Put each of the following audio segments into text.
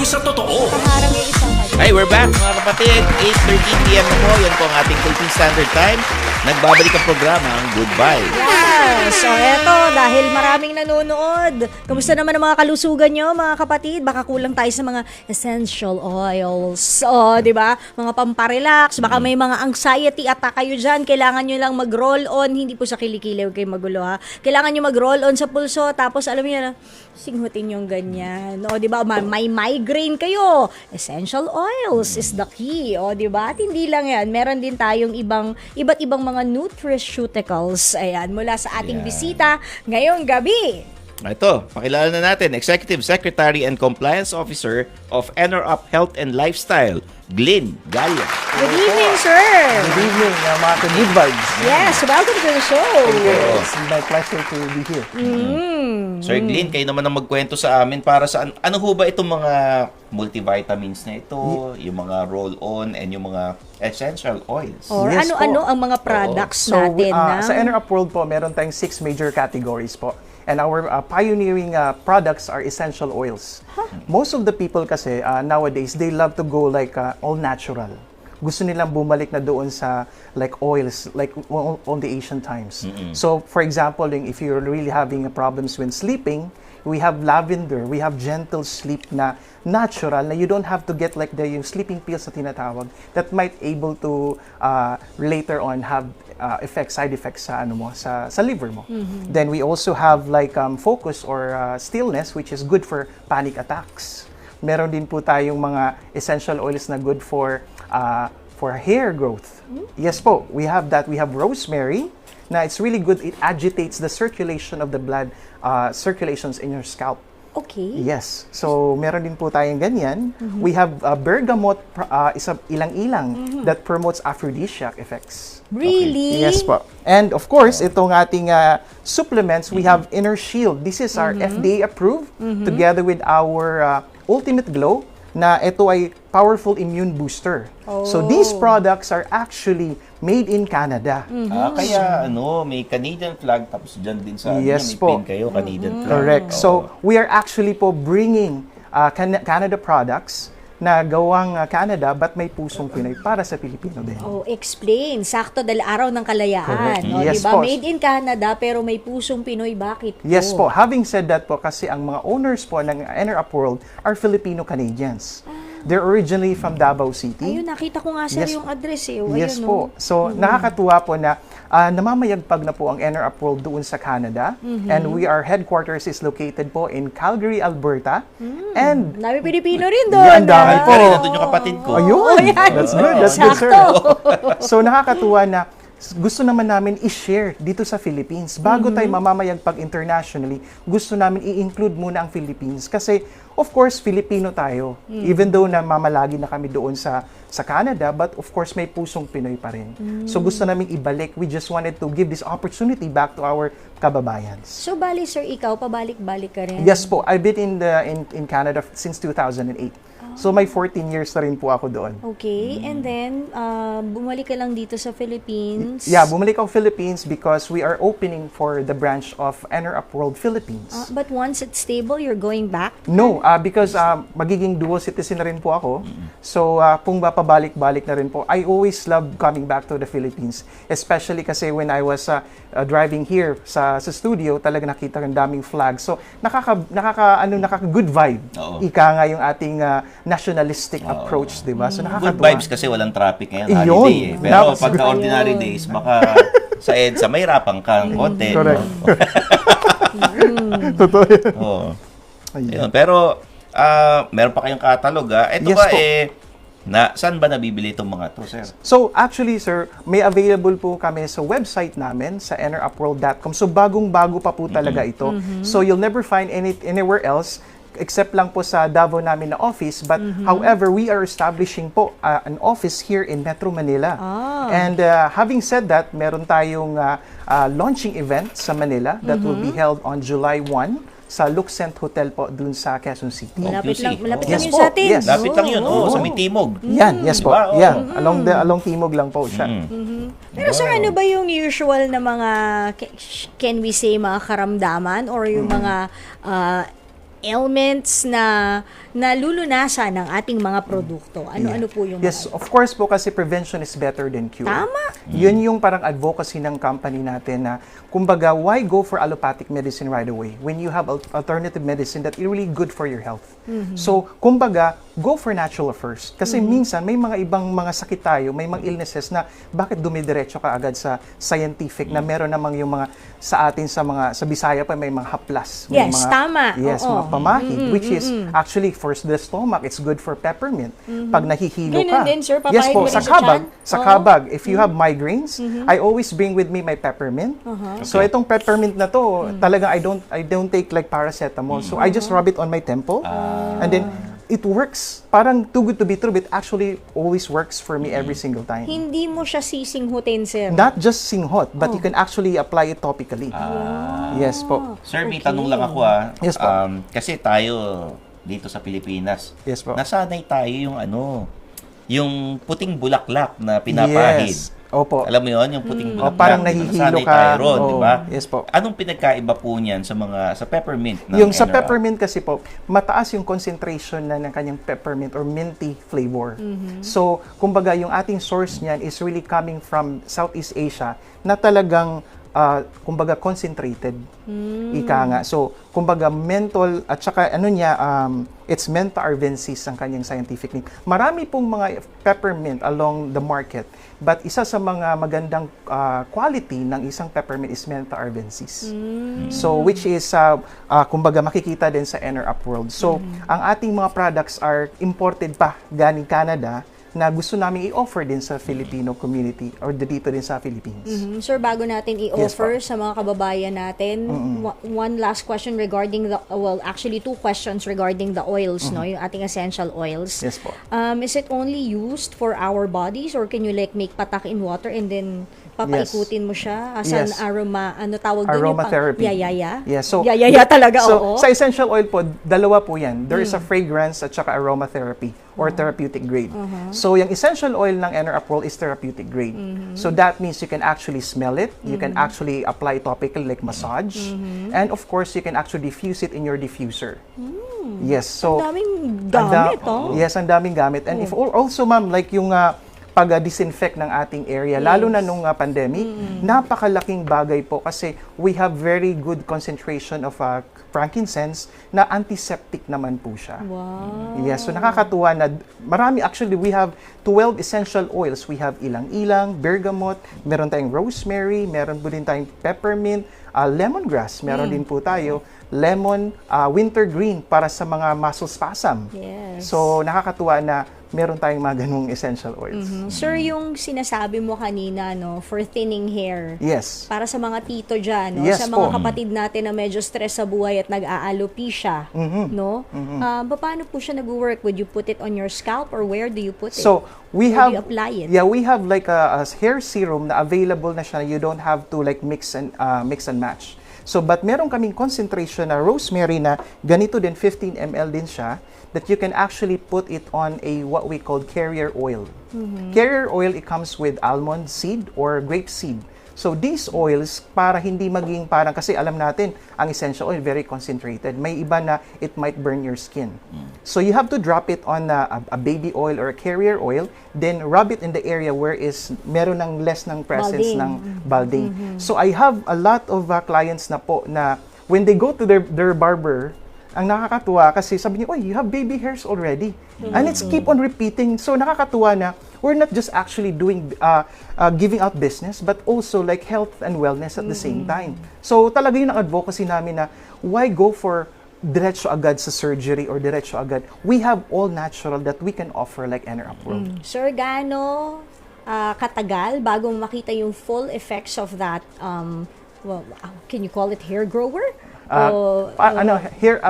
sa totoo. Kaharang yung isang Hey, we're back mga kapatid. 8:13 p.m. na po. Yan po ang ating Philippine Standard Time. Nagbabalik ang programa ang Goodbye. Yes! So, eto, dahil maraming nanonood. Kamusta naman ang mga kalusugan nyo, mga kapatid? Baka kulang tayo sa mga essential oils. O, di ba? Mga pamparelax. Baka may mga anxiety attack kayo dyan. Kailangan nyo lang mag-roll on. Hindi po sa kilikili, okay magulo ha. Kailangan nyo mag-roll on sa pulso. Tapos, alam niyo na, singhutin yung ganyan. O, di ba? May migraine kayo. Essential oils is the key. O, di ba? At hindi lang yan. Meron din tayong iba't ibang mga nutraceuticals. Ayan, mula sa ating bisita ngayong gabi. Ito, pakilala na natin, Executive Secretary and Compliance Officer of NRUP Health and Lifestyle, Glynn Gallia. Good evening, sir. Good evening, mga Good Vibes. Yes, welcome to the show. It's my pleasure to be here. Sir Glynn, kayo naman ang magkwento sa amin para sa ano ho ba itong mga multivitamins na ito, yung mga roll-on and yung mga essential oils. Or Yes ano-ano po. ang mga products So, natin na? sa NRUP World po, meron tayong 6 major categories po. And our pioneering products are essential oils. Most of the people kasi nowadays, they love to go like all natural. Gusto nilang bumalik na doon sa like oils, like on the ancient times. So for example, if you're really having problems when sleeping, we have lavender, we have gentle sleep na natural, na you don't have to get like yung sleeping pills na tinatawag that might able to later on have side effects sa sa liver mo. Then we also have like focus or stillness, which is good for panic attacks. Meron din po tayong mga essential oils na good for hair growth. Yes po, we have that. We have rosemary. Now it's really good. It agitates the circulation of the blood circulations in your scalp. Okay. Yes. So, meron din po tayong ganyan. We have bergamot, ilang-ilang, that promotes aphrodisiac effects. Really? Yes po. And of course, itong ating supplements, we have Inner Shield. This is our FDA approved together with our Ultimate Glow, na ito ay powerful immune booster. So these products are actually made in Canada. Kaya may Canadian flag tapos dyan din sa Yes may po. pin kayo, Canadian flag. Correct. So we are actually po bringing Canada products na gawang Canada but may pusong Pinoy para sa Pilipino din. Oh, explain. Sakto dahil araw ng kalayaan. Correct. No? Yes Diba? po. Made in Canada pero may pusong Pinoy. Bakit po? Yes po. Having said that po, kasi ang mga owners po ng NRUP World are Filipino-Canadians. They're originally from Davao City. Ayun, nakita ko nga sir Yes. yung address eh. O, Yes ayun, po. no? So, nakakatuwa po na namamayagpag na po ang NRUP World doon sa Canada. And our headquarters is located po in Calgary, Alberta. And Dami Pilipino rin doon. Yan, dami ah. po. Kaya nandun yung kapatid ko. ayun, yan. that's good. That's good, sir. Sakto. So, nakakatuwa na gusto naman namin i-share dito sa Philippines. Bago tayo mamamayagpag internationally, gusto namin i-include muna ang Philippines. Kasi, of course, Filipino tayo. Even though na mamalagi na kami doon sa Canada, but of course, may pusong Pinoy pa rin. So, gusto namin ibalik. We just wanted to give this opportunity back to our kababayans. So, bali sir, ikaw, pabalik-balik ka rin. Yes po, I've been in Canada since 2008. So, may 14 years na rin po ako doon. Okay, and then, bumalik ka lang dito sa Philippines. Yeah, bumalik ako Philippines because we are opening for the branch of NRUP World Philippines. But once it's stable, you're going back? No, because magiging dual citizen na rin po ako. So, kung pabalik-balik na rin po, I always love coming back to the Philippines. Especially kasi when I was driving here sa studio, talaga nakita ng daming flag. So, nakaka-good vibe. Oo. Ika nga yung ating nationalistic approach, di ba? So, Good nakakatuwa. vibes kasi walang traffic ngayon, Iyon. holiday eh. Pero That's pagka good. ordinary days, baka sa EDSA may rapang kang konti. Correct. No? Totoo yan. Oo. Ayun. Ayun. Pero, meron pa kayong catalog Ito Yes ba po. saan ba nabibili itong mga to, sir? So, actually, sir, may available po kami sa website namin, sa nrupworld.com. So, bagong-bago pa po talaga ito. So, you'll never find anywhere else except lang po sa Davao namin na office. But, however, we are establishing po an office here in Metro Manila. And having said that, meron tayong launching event sa Manila that will be held on July 1 sa Luxent Hotel po dun sa Quezon City. Malapit lang Yes yun po, sa atin. yes. Lapit lang yun, sa may timog. Yan, yes po. Diba? Oo. Yeah, along Timog lang po siya. Pero sir, ano ba yung usual na mga, can we say, mga karamdaman or yung mga ailments na na lulunasan ng ating mga produkto? Ano po yung Yes, mga of course po kasi prevention is better than cure. Tama. Yun yung parang advocacy ng company natin na kumbaga, why go for allopathic medicine right away when you have alternative medicine that is really good for your health? So, kumbaga, go for natural first. Kasi minsan, may mga ibang mga sakit tayo, may mga illnesses na bakit dumidiretso ka agad sa scientific na meron namang yung mga sa atin sa Bisaya pa may mga haplas. May Yes, mga, tama. Yes, Oo. mga pamahid, which is actually for the stomach, it's good for peppermint. Pag nahihilo Ganun ka. din, sir, papahid Yes po, mo rin sa sa kabag. tiyan? Sa Oo. kabag, if you have migraines, I always bring with me my peppermint. So itong peppermint na to, talagang I don't take like paracetamol. So I just rub it on my temple. And then it works. Parang too good to be true, but actually always works for me every single time. Hindi mo siya sisinghutin, sir. Not just singhot, but you can actually apply it topically. Yes po. Sir, may Okay. tanong lang ako Yes po. kasi tayo dito sa Pilipinas, Yes po. nasanay tayo yung puting bulaklak na pinapahid. Yes. Opo. Alam mo yun, yung puting bulaklak. Parang di ba? nahihilo Nasanay ka. tayo ron, di Oo. ba? Yes po. Anong pinagkaiba po niyan sa peppermint? ng Yung sa NRA? peppermint kasi po, mataas yung concentration na ng kanyang peppermint or minty flavor. So, kumbaga, yung ating source niyan is really coming from Southeast Asia na talagang, kumbaga, concentrated. Ika nga. So, kumbaga, menthol, at saka it's Mentha arvensis ang kanyang scientific name. Marami pong mga peppermint along the market, but isa sa mga magandang quality ng isang peppermint is Mentha arvensis. So, which is, kumbaga, makikita din sa NRUP World. So, ang ating mga products are imported pa galing Canada na gusto namin i-offer din sa Filipino community or dito din sa Philippines. Sir, bago natin i-offer sa mga kababayan natin, one last question regarding actually two questions regarding the oils, no, yung ating essential oils. Yes po. Is it only used for our bodies or can you like make patak in water and then papaikutin mo siya as an Yes. aroma, ano tawag doon? Aromatherapy. Yayaya? Yes, so Yayaya talaga, so, oo. sa essential oil po, dalawa po yan. There is a fragrance at saka aromatherapy or therapeutic grade. So, yung essential oil ng NRUP World is therapeutic grade. So, that means you can actually smell it. You can actually apply topically like massage. And of course, you can actually diffuse it in your diffuser. Yes, so Ang daming gamit, oh. Yes, ang daming gamit. And if also, ma'am, like yung pag-disinfect ng ating area, lalo na nung pandemic, napakalaking bagay po kasi we have very good concentration of frankincense na antiseptic naman po siya. Wow. Yes, so nakakatuwa na marami, actually we have 12 essential oils. We have ilang-ilang, bergamot, meron tayong rosemary, meron po din tayong peppermint, lemongrass, meron din po tayo, lemon, wintergreen para sa mga muscle spasm. Yes. So nakakatuwa na meron tayong mga ganung essential oils. Sir, yung sinasabi mo kanina, no, for thinning hair, Yes. para sa mga tito dyan, no? Yes Sa mga po. kapatid natin na medyo stress sa buhay at nag-alopecia, no? Paano po siya nag-work? Would you put it on your scalp or where do you put it? So, we How have do you apply it? Yeah, we have like a hair serum na available na siya. You don't have to like mix and match. So, but meron kaming concentration na rosemary na ganito din, 15 ml din siya, that you can actually put it on a what we call carrier oil. Carrier oil, it comes with almond seed or grape seed. So these oils, para hindi maging parang, kasi alam natin, ang essential oil, very concentrated. May iba na it might burn your skin. So you have to drop it on a baby oil or a carrier oil, then rub it in the area where is meron ng less ng presence Balding. ng balding. So I have a lot of clients na po na when they go to their barber, ang nakakatuwa kasi sabi niya, "Oh, you have baby hairs already." And it's keep on repeating. So nakakatuwa na we're not just actually doing giving out business, but also like health and wellness at the same time. So talaga yun ang advocacy namin na why go for diretso agad sa surgery or diretso agad. We have all natural that we can offer like NRUP World. Sir, gaano katagal bago makita yung full effects of that, can you call it hair grower? Parang hair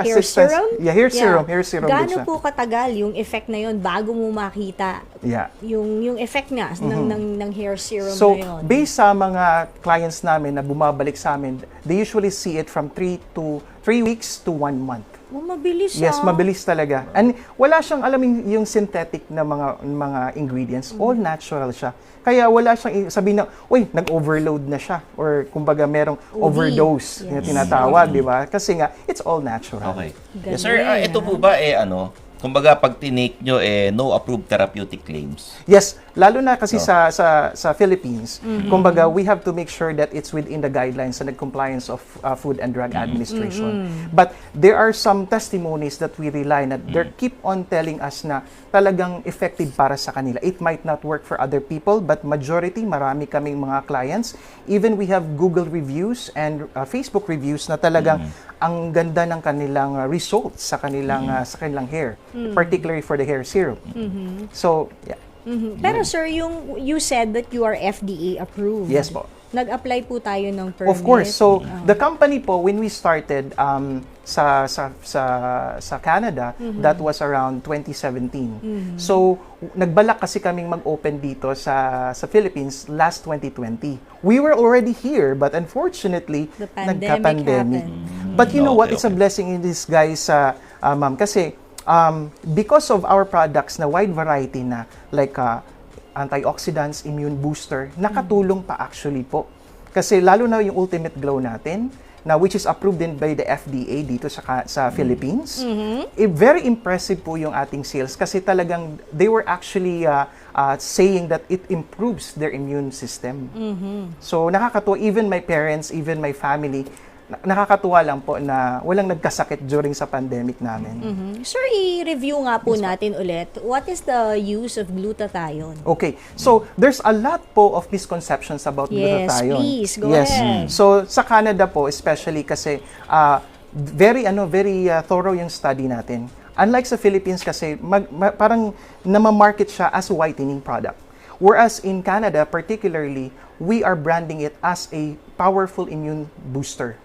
Hair assistance. serum? Yeah, hair serum din Gaano siya. po katagal yung effect na yun bago mo makita Yeah. yung effect nga ng hair serum So, na yun? based sa mga clients namin na bumabalik sa amin, they usually see it from 3 weeks to 1 month. Oh, mabilis Yes, mabilis talaga. And wala siyang, alam yung synthetic na mga ingredients, all natural siya. Kaya wala siyang sabihin na, uy, nag-overload na siya. Or kumbaga merong overdose na tinatawag, di ba? Kasi nga, it's all natural. Okay. Galing, Yes, sir, ito po ba kumbaga pag tinake nyo no approved therapeutic claims? Yes, lalo na kasi sa Philippines, kumbaga we have to make sure that it's within the guidelines and the compliance of Food and Drug Administration. But there are some testimonies that we rely na they keep on telling us na talagang effective para sa kanila. It might not work for other people, but majority, marami kaming mga clients. Even we have Google reviews and Facebook reviews na talagang ang ganda ng kanilang results sa kanilang hair, particularly for the hair serum. So, yeah. Pero sir, you said that you are FDA approved. Yes po. Nag-apply po tayo ng permit. Of course. So, the company po, when we started sa Canada, that was around 2017. So, nagbalak kasi kaming mag-open dito sa Philippines last 2020. We were already here, but unfortunately, The pandemic nagka-pandemic. happened. But you know what? Okay, It's a blessing in disguise, ma'am. Kasi, because of our products na wide variety na, like antioxidants, immune booster, nakatulong pa actually po. Kasi lalo na yung Ultimate Glow natin, na which is approved din by the FDA dito sa Philippines. Very impressive po yung ating sales kasi talagang they were actually saying that it improves their immune system. So nakakatuwa, even my parents, even my family, nakakatuwa lang po na walang nagkasakit during sa pandemic namin. Sir, i-review nga po natin ulit. What is the use of glutathione? Okay. So, there's a lot po of misconceptions about Yes, glutathione. please, go ahead. So, sa Canada po, especially kasi very thorough yung study natin. Unlike sa Philippines kasi, parang namamarket siya as a whitening product. Whereas in Canada, particularly, we are branding it as a powerful immune booster.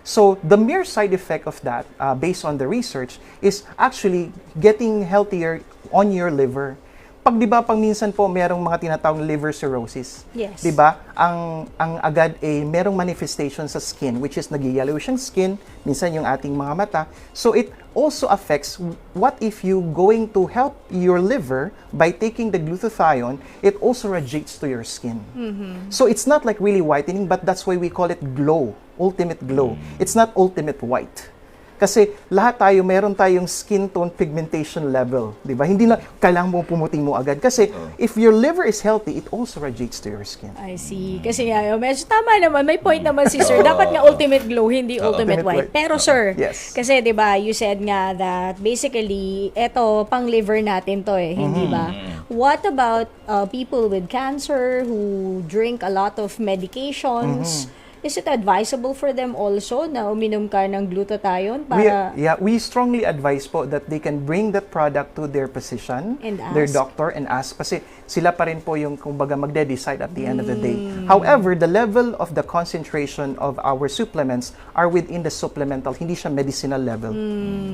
So, the mere side effect of that, based on the research, is actually getting healthier on your liver. Pag 'di ba pag minsan po merong mga tinatawag liver cirrhosis. Yes. 'Di ba? Ang agad merong manifestation sa skin, which is nag-yellow siyang skin, minsan yung ating mga mata. So it also affects what if you going to help your liver by taking the glutathione, it also radiates to your skin. So it's not like really whitening, but that's why we call it glow, ultimate glow. It's not ultimate white. Kasi lahat tayo, meron tayong skin tone pigmentation level, di ba? Hindi na kailangan mo pumuti mo agad. Kasi if your liver is healthy, it also radiates to your skin. I see. Kasi nga, medyo tama naman. May point naman si sir. Dapat nga ultimate glow, hindi ultimate white. Ultimate white. Pero sir, Yes. kasi 'di ba, you said nga that basically eto pang liver natin 'to hindi ba? What about people with cancer who drink a lot of medications? Is it advisable for them also na uminom ka ng glutathione para We strongly advise po that they can bring that product to their physician, And their ask. doctor, and ask. Kasi sila pa rin po yung kumbaga magde-decide at the end of the day. However, the level of the concentration of our supplements are within the supplemental, hindi siya medicinal level.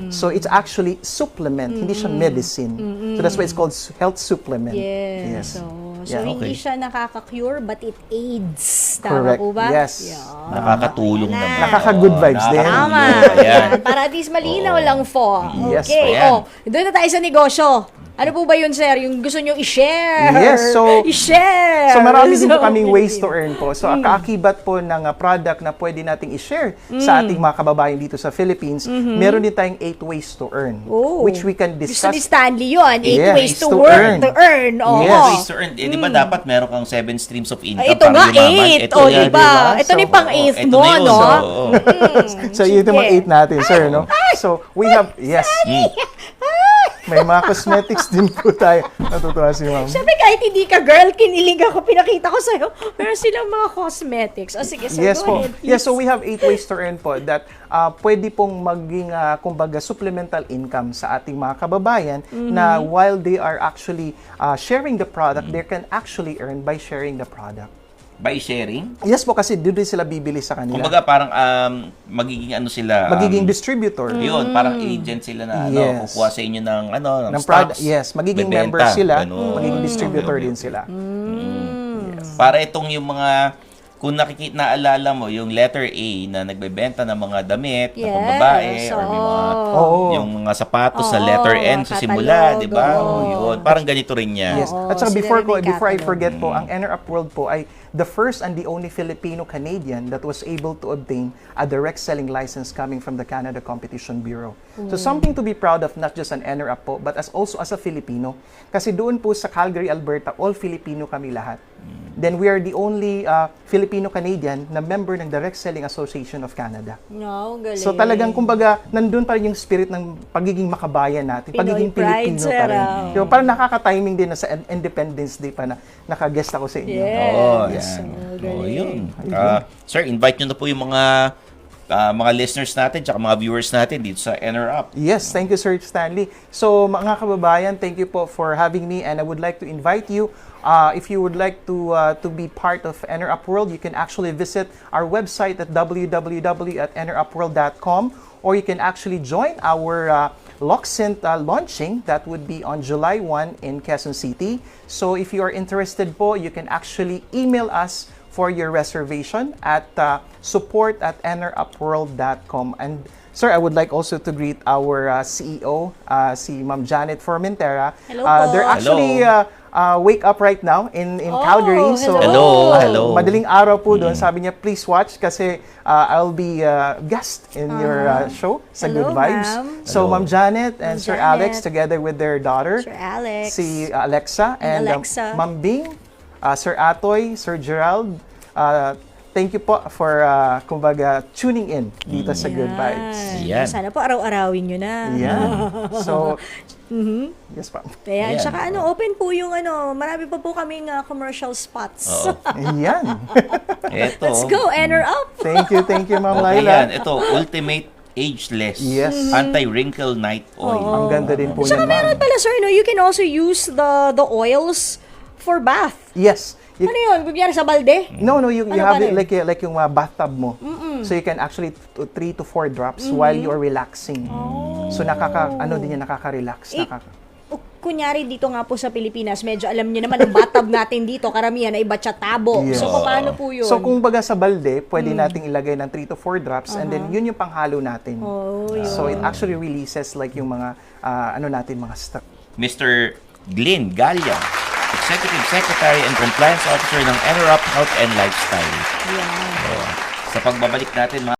So it's actually supplement, hindi siya medicine. So that's why it's called health supplement. Yes. So Yeah. hindi Okay. siya nakaka-cure but it aids. Correct. Tama po ba? Yes. Yeah. Nakakatulong naman. Nakaka-good vibes din. Tama. Ayan. Para at least malinaw lang po. Yes, Okay. ayan. Doon na tayo sa negosyo. Ano po ba yun, sir? Yung gusto nyo i-share? Yes, so- i-share! So marami din po So, kaming ways to earn po. So kaakibat po ng product na pwede nating i-share sa ating mga kababayan dito sa Philippines, meron din tayong 8 ways to earn, Oh. which we can Gusto discuss. ni Stanley yun. 8 Yes, ways to to work, earn. to earn. Oo. Yes. Ways to earn. Di ba dapat meron kang 7 streams of income Ito para nga, yumaman? 8. Ito O, yan. di ba? diba? Ito na yung So, pang-8 Ito mo, na yun. no? Oo. So yun yung mga Sige. 8 natin, sir, no? So we have, yes. May mga cosmetics din po tayo. Natutuwa si ma'am. Siyempre, kahit hindi ka girl, kinilig ako, pinakita ko sa'yo. Meron silang mga cosmetics. O sige, sir, Yes go po. ahead, please. Yes, so we have 8 ways to earn po that pwede pong maging kumbaga supplemental income sa ating mga kababayan na while they are actually sharing the product, they can actually earn by sharing the product. By sharing? Yes po, kasi doon din sila bibili sa kanila. Kumbaga parang magiging ano sila? Magiging distributor. Yun, parang agent sila na Yes. kukuha sa inyo ng ng stocks. product. Yes, magiging bebenta, member sila, ganun. magiging distributor Okay, din okay. sila. Para itong yung mga kung naalala mo yung letter A na nagbebenta ng mga damit na Yes, pambabae or may mga Oo. yung mga sapatos sa Oo, letter N sa simula, catalog, di ba? oo. Yun. Parang ganito rin yan. Yes. Oo, At saka sila rin may before I catalog. forget po, ang Enter Up World po ay the first and the only Filipino-Canadian that was able to obtain a direct selling license coming from the Canada Competition Bureau. So something to be proud of, not just an Enter Up po, but also as a Filipino. Kasi doon po sa Calgary, Alberta, all Filipino kami lahat. Then we are the only Filipino-Canadian na member ng Direct Selling Association of Canada. No, galing. So talagang kumbaga nandun pa rin yung spirit ng pagiging makabayan natin, Pinoy pagiging pride, Pilipino sir, pa rin. ah. Yung parang nakaka-timing din na sa Independence Day pa na naka-guest ako sa inyo. Yes. Oo, Yes. yan. Oh, Oo, galing. yun. Sir, invite nyo na po yung mga listeners natin tsaka mga viewers natin dito sa Enter Up. Yes, thank you Sir Stanley. So mga kababayan, thank you po for having me, and I would like to invite you, if you would like to be part of Enter Up World, you can actually visit our website at www.enterupworld.com, or you can actually join our Loxint launching that would be on July 1 in Quezon City. So if you are interested po, you can actually email us for your reservation at support@enterupworld.com. And sir, I would like also to greet our CEO, si Ma'am Janet Formentera. Hello po. They're actually wake up right now in Oh, Calgary. So hello. Hello. madaling araw po doon. Sabi niya, please watch kasi I'll be guest in your show sa Hello, Good Vibes. ma'am. So Hello. Ma'am Janet and Ma'am Sir Janet. Alex together with their daughter, Sir Alex. si Alexa and Alexa. Ma'am Bing, Sir Atoy, Sir Gerald. Thank you po for kumbaga tuning in dito sa Good Vibes. Yan. Sana po araw-arawin nyo na. Yeah. So, yes pa. Ayan. Ayan. Tsaka open po yung marami pa po kaming commercial spots. Oo. Yan. Eto. Let's go, Enter Up! Thank you, Ma'am Okay Laila. yan. Ito, Ultimate Ageless. Yes. Anti-wrinkle night oil. Ang ganda din po Tsaka niyan, meron ma'am. pala, sir, you can also use the oils for bath. Yes. You- Ano yun? Bibiyari sa balde? No, you Ano have pa it rin? like yung bathtub mo. So you can actually 3 to 4 drops while you are relaxing. So din yan, nakaka-relax. Kunyari dito nga po sa Pilipinas, medyo alam niyo naman ang bathtub natin dito, karamihan ay batchatabo. Yes. So, paano po yun? So kung baga sa balde, pwede nating ilagay ng 3 to 4 drops and then yun yung panghalo natin. Oh, yun. So it actually releases like yung mga mga stuff. Mr. Glenn Gallia, Executive Secretary and Compliance Officer ng Enter Up Health and Lifestyle. Yan. Sa pagbabalik natin, mga